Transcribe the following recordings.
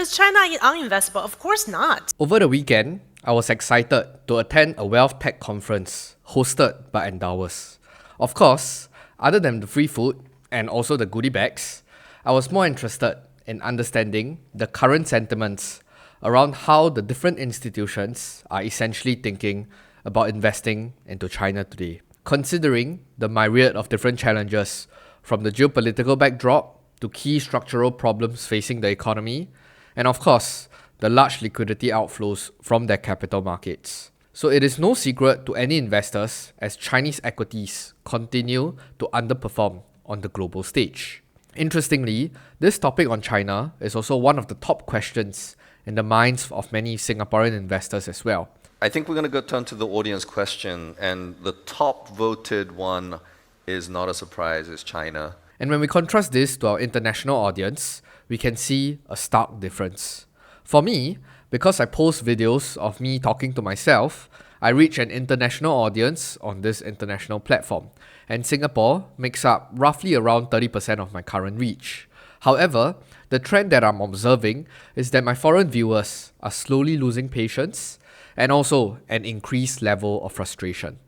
is China uninvestable? Of course not. Over the weekend, I was excited to attend a wealth tech conference hosted by Endowus. Of course, other than the free food and also the goodie bags, I was more interested in understanding the current sentiments around how the different institutions are essentially thinking about investing into China today. Considering the myriad of different challenges, from the geopolitical backdrop to key structural problems facing the economy, and of course, the large liquidity outflows from their capital markets. So it is no secret to any investors as Chinese equities continue to underperform on the global stage. Interestingly, this topic on China is also one of the top questions in the minds of many Singaporean investors as well. I think we're going to go turn to the audience question, and the top voted one is not a surprise, it's China. And when we contrast this to our international audience, we can see a stark difference. For me, because I post videos of me talking to myself, I reach an international audience on this international platform, and Singapore makes up roughly around 30% of my current reach. However, the trend that I'm observing is that my foreign viewers are slowly losing patience and also an increased level of frustration.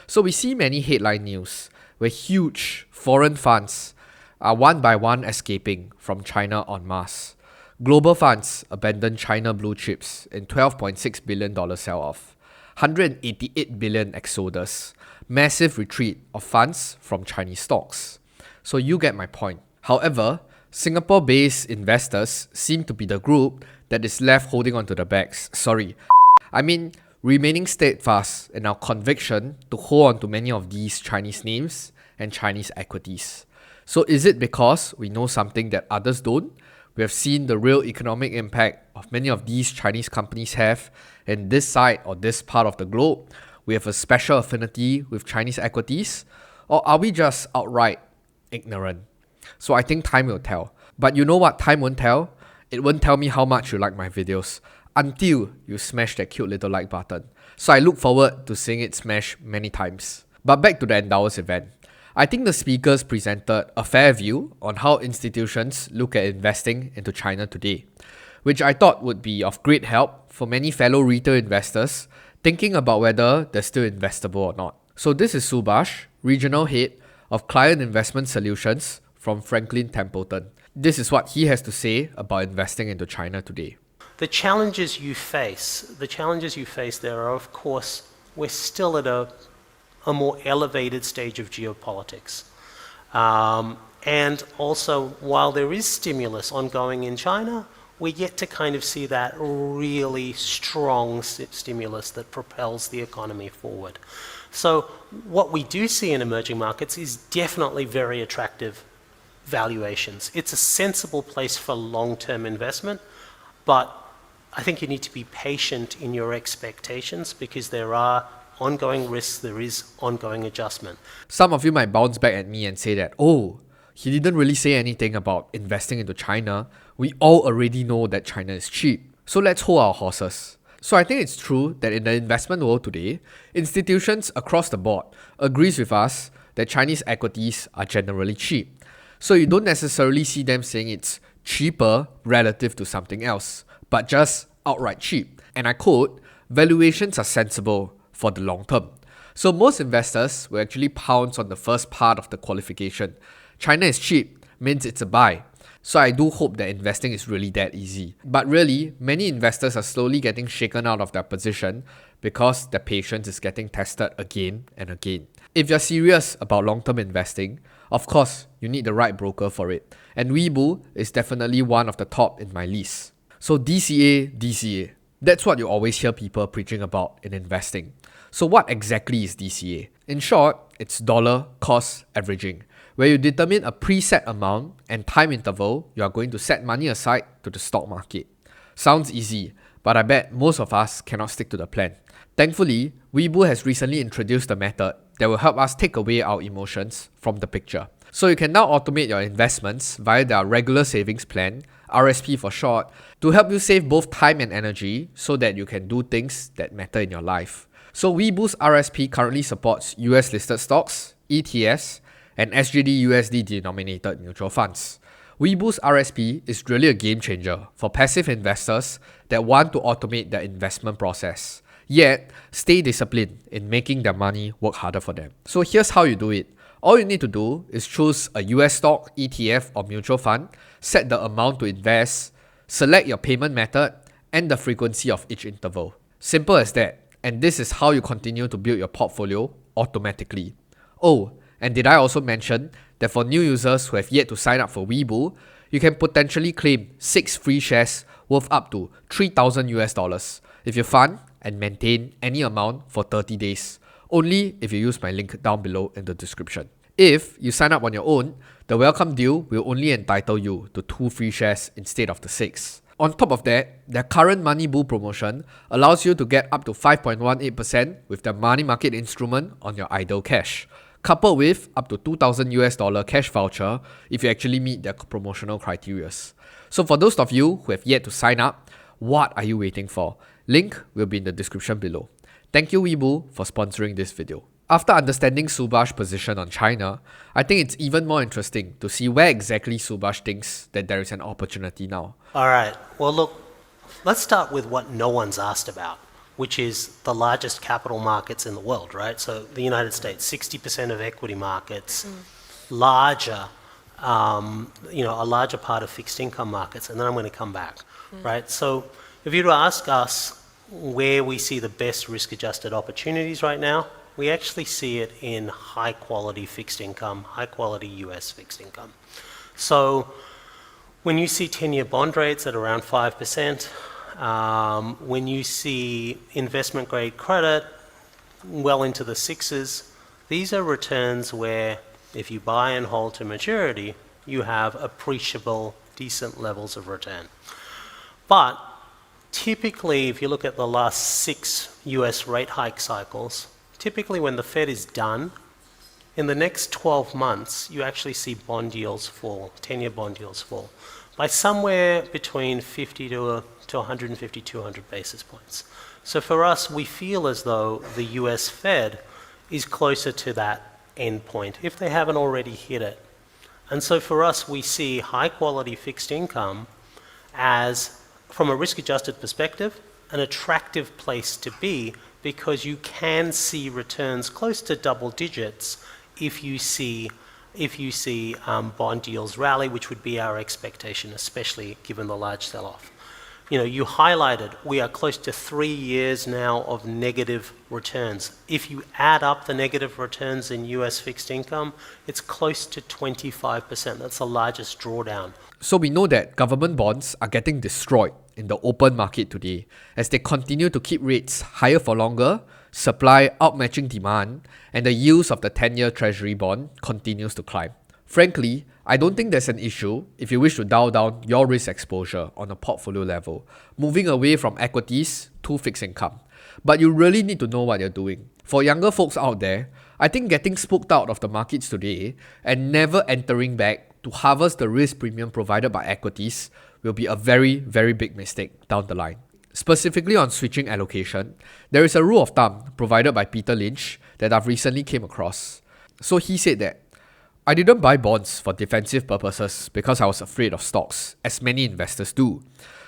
So we see many headline news where huge foreign funds are one by one escaping from China en masse. Global funds abandon China blue chips in $12.6 billion sell-off, 188 billion exodus, massive retreat of funds from Chinese stocks. So you get my point. However, Singapore-based investors seem to be the group that is left holding onto the bags. Remaining steadfast in our conviction to hold on to many of these Chinese names and Chinese equities. So is it because we know something that others don't? We have seen the real economic impact of many of these Chinese companies have in this side or this part of the globe. We have a special affinity with Chinese equities, or are we just outright ignorant? So I think time will tell. But you know what time won't tell? It won't tell me how much you like my videos until you smash that cute little like button. So I look forward to seeing it smash many times. But back to the Endowus event. I think the speakers presented a fair view on how institutions look at investing into China today, which I thought would be of great help for many fellow retail investors thinking about whether they're still investable or not. So this is Subhash, Regional Head of Client Investment Solutions from Franklin Templeton. This is what he has to say about investing into China today. The challenges you face there are, of course, we're still at a more elevated stage of geopolitics. And also, while there is stimulus ongoing in China, we get to kind of see that really strong stimulus that propels the economy forward. So what we do see in emerging markets is definitely very attractive valuations. It's a sensible place for long-term investment, but I think you need to be patient in your expectations because there are ongoing risks, there is ongoing adjustment. Some of you might bounce back at me and say that, oh, he didn't really say anything about investing into China. We all already know that China is cheap. So let's hold our horses. So I think it's true that in the investment world today, institutions across the board agrees with us that Chinese equities are generally cheap. So you don't necessarily see them saying it's cheaper relative to something else, but just outright cheap. And I quote, valuations are sensible for the long term. So most investors will actually pounce on the first part of the qualification. China is cheap means it's a buy. So I do hope that investing is really that easy. But really, many investors are slowly getting shaken out of their position because their patience is getting tested again and again. If you're serious about long-term investing, of course, you need the right broker for it. And Webull is definitely one of the top in my list. So DCA. That's what you always hear people preaching about in investing. So what exactly is DCA? In short, it's dollar cost averaging, where you determine a preset amount and time interval you are going to set money aside to the stock market. Sounds easy, but I bet most of us cannot stick to the plan. Thankfully, Webull has recently introduced a method that will help us take away our emotions from the picture. So you can now automate your investments via their regular savings plan, RSP for short, to help you save both time and energy so that you can do things that matter in your life. So Webull's RSP currently supports US listed stocks, ETFs, and SGD USD denominated mutual funds. Webu's RSP is really a game changer for passive investors that want to automate their investment process, yet stay disciplined in making their money work harder for them. So here's how you do it. All you need to do is choose a US stock, ETF or mutual fund, set the amount to invest, select your payment method, and the frequency of each interval. Simple as that. And this is how you continue to build your portfolio automatically. Oh, and did I also mention that for new users who have yet to sign up for Webull, you can potentially claim 6 free shares worth up to $3,000 if you fund and maintain any amount for 30 days, only if you use my link down below in the description. If you sign up on your own, the welcome deal will only entitle you to 2 free shares instead of the 6. On top of that, their current Money Bull promotion allows you to get up to 5.18% with the money market instrument on your idle cash, coupled with up to $2,000 cash voucher if you actually meet their promotional criteria. So for those of you who have yet to sign up, what are you waiting for? Link will be in the description below. Thank you Webull for sponsoring this video. After understanding Subhash's position on China, I think it's even more interesting to see where exactly Subhash thinks that there is an opportunity now. All right. Well, look, let's start with what no one's asked about, which is the largest capital markets in the world, right? So the United States, 60% of equity markets, larger, a larger part of fixed income markets, and then I'm going to come back, right? So if you were to ask us where we see the best risk-adjusted opportunities right now, we actually see it in high-quality fixed income, high-quality US fixed income. So when you see 10-year bond rates at around 5%, when you see investment-grade credit well into the 6s, these are returns where if you buy and hold to maturity, you have appreciable, decent levels of return. But typically, if you look at the last 6 US rate hike cycles, typically when the Fed is done, in the next 12 months, you actually see bond yields fall, 10-year bond yields fall, by somewhere between 50 to 150, 200 basis points. So for us, we feel as though the US Fed is closer to that end point, if they haven't already hit it. And so for us, we see high-quality fixed income as, from a risk-adjusted perspective, an attractive place to be, because you can see returns close to double digits if you see bond yields rally, which would be our expectation, especially given the large sell-off. You highlighted we are close to 3 years now of negative returns. If you add up the negative returns in US fixed income, it's close to 25%. That's the largest drawdown. So we know that government bonds are getting destroyed in the open market today as they continue to keep rates higher for longer, supply outmatching demand, and the yields of the 10-year treasury bond continues to climb. Frankly, I don't think there's an issue if you wish to dial down your risk exposure on a portfolio level, moving away from equities to fixed income. But you really need to know what you're doing. For younger folks out there, I think getting spooked out of the markets today and never entering back to harvest the risk premium provided by equities will be a very, very big mistake down the line. Specifically on switching allocation, there is a rule of thumb provided by Peter Lynch that I've recently came across. So he said that, I didn't buy bonds for defensive purposes because I was afraid of stocks, as many investors do.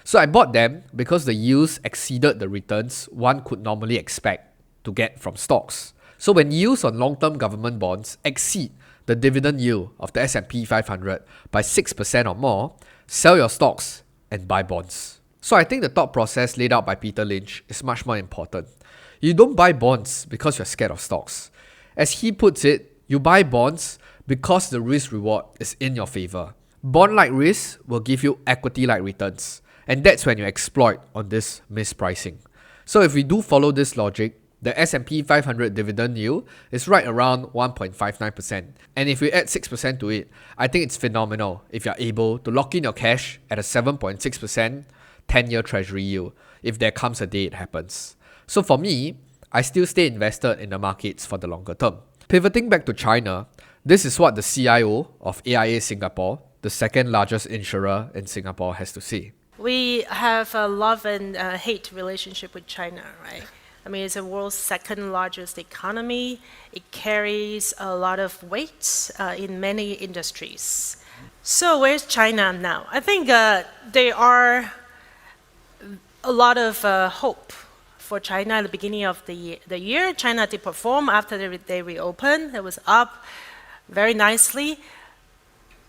So I bought them because the yields exceeded the returns one could normally expect to get from stocks. So when yields on long-term government bonds exceed the dividend yield of the S&P 500 by 6% or more, sell your stocks and buy bonds. So I think the thought process laid out by Peter Lynch is much more important. You don't buy bonds because you're scared of stocks. As he puts it, you buy bonds because the risk reward is in your favor. Bond-like risk will give you equity-like returns, and that's when you exploit on this mispricing. So if we do follow this logic, the S&P 500 dividend yield is right around 1.59%. And if we add 6% to it, I think it's phenomenal if you're able to lock in your cash at a 7.6% 10-year treasury yield if there comes a day it happens. So for me, I still stay invested in the markets for the longer term. Pivoting back to China, this is what the CIO of AIA Singapore, the second largest insurer in Singapore, has to say. We have a love and hate relationship with China, right? mean, it's the world's second largest economy. It carries a lot of weight in many industries. So where's China now? I think there are a lot of hope for China at the beginning of the year. China did perform after they reopened. It was up very nicely.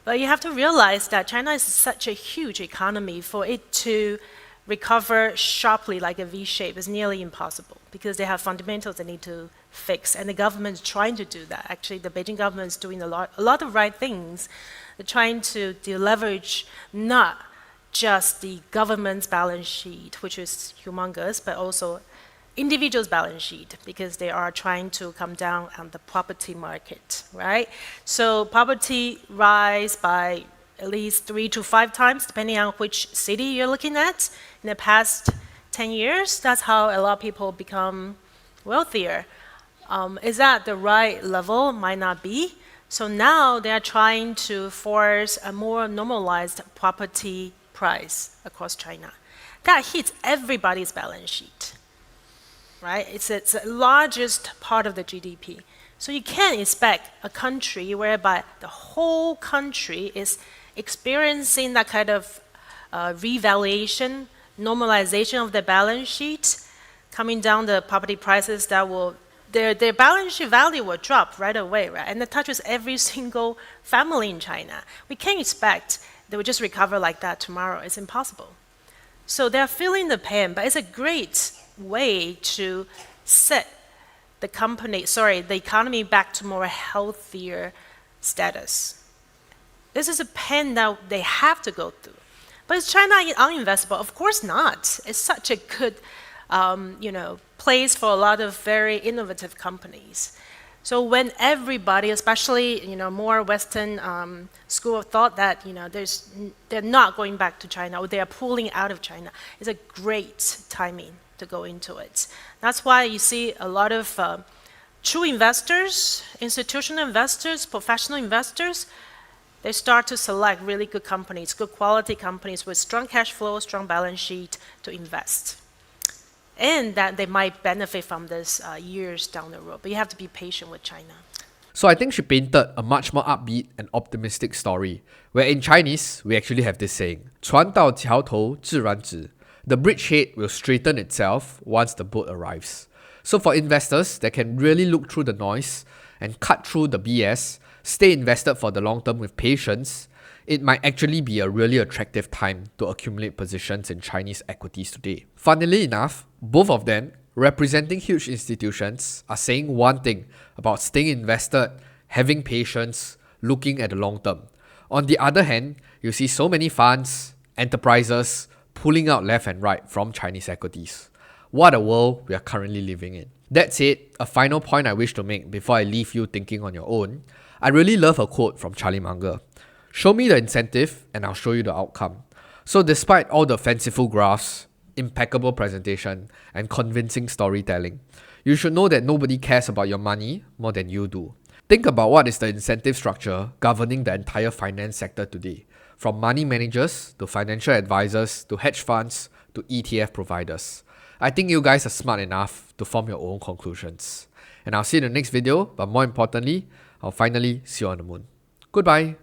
But you have to realize that China is such a huge economy. For it to recover sharply like a V shape is nearly impossible because they have fundamentals they need to fix. And the government is trying to do that. Actually, the Beijing government is doing a lot of right things. They're trying to deleverage not just the government's balance sheet, which is humongous, but also individuals' balance sheet, because they are trying to come down on the property market, right? So property rise by at least 3 to 5 times, depending on which city you're looking at. In the past 10 years, that's how a lot of people become wealthier. Is that the right level? Might not be. So now they're trying to force a more normalized property price across China. That hits everybody's balance sheet, right? It's the largest part of the GDP. So you can't expect a country whereby the whole country is experiencing that kind of revaluation, normalization of the balance sheet, coming down the property prices that will, their balance sheet value will drop right away, right? And that touches every single family in China. We can't expect they will just recover like that tomorrow. It's impossible. So they're feeling the pain, but it's a great way to set the economy back to more healthier status. This is a pain that they have to go through. But is China uninvestable? Of course not. It's such a good place for a lot of very innovative companies. So when everybody, especially more Western school of thought that they're not going back to China or they are pulling out of China, it's a great timing to go into it. That's why you see a lot of true investors, institutional investors, professional investors, they start to select really good companies, good quality companies with strong cash flow, strong balance sheet to invest. And that they might benefit from this years down the road. But you have to be patient with China. So I think she painted a much more upbeat and optimistic story, where in Chinese, we actually have this saying, 船到桥头自然直. The bridgehead will straighten itself once the boat arrives. So for investors that can really look through the noise and cut through the BS, stay invested for the long term with patience, it might actually be a really attractive time to accumulate positions in Chinese equities today. Funnily enough, both of them, representing huge institutions, are saying one thing about staying invested, having patience, looking at the long term. On the other hand, you see so many funds, enterprises, pulling out left and right from Chinese equities. What a world we are currently living in. That said, a final point I wish to make before I leave you thinking on your own, I really love a quote from Charlie Munger. Show me the incentive and I'll show you the outcome. So despite all the fanciful graphs, impeccable presentation, and convincing storytelling, you should know that nobody cares about your money more than you do. Think about what is the incentive structure governing the entire finance sector today, from money managers to financial advisors to hedge funds to ETF providers. I think you guys are smart enough to form your own conclusions. And I'll see you in the next video, but more importantly, I'll finally see you on the moon. Goodbye.